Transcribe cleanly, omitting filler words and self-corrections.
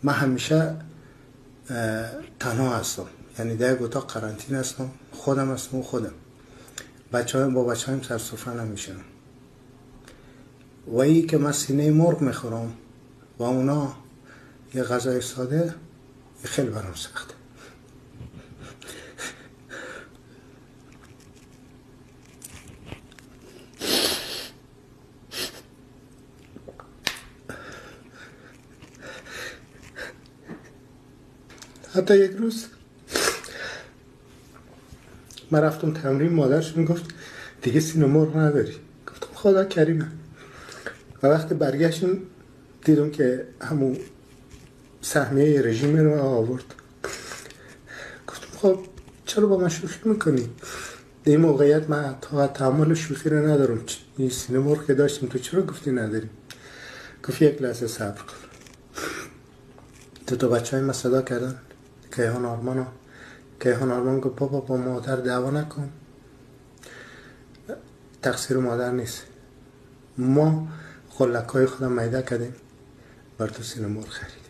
من همیشه تنها هستم، یعنی در یک اتاق قرنطینه هستم، خودم هستم و خودم. با بچه هایم سر سفره نمیشم. و ای که من سینه مرغ میخورم و اونا یه غذای ساده، خیلی برام سخته. حتی یک روز من رفتم تمرین، مادرش میگفت دیگه سینه مرغ نداری. گفتم خدا کریمه. و وقتی برگشتم دیدم که همون سهمیه رژیم رو آورد. گفتم خب چرا با من شوخی میکنی؟ در این موقعیت من طاقت تحمل شوخی رو ندارم. این سینه مرغ که داشتیم تو چرا گفتی نداری؟ گفت یک لحظه صبر کن. تا بچه های من صدا کردن کیهان آرمان گفت بابا با مادر دعوا نکن، تقصیر مادر نیست، ما خلکای خودم میده کردیم بر تو سینه مرغ خرید.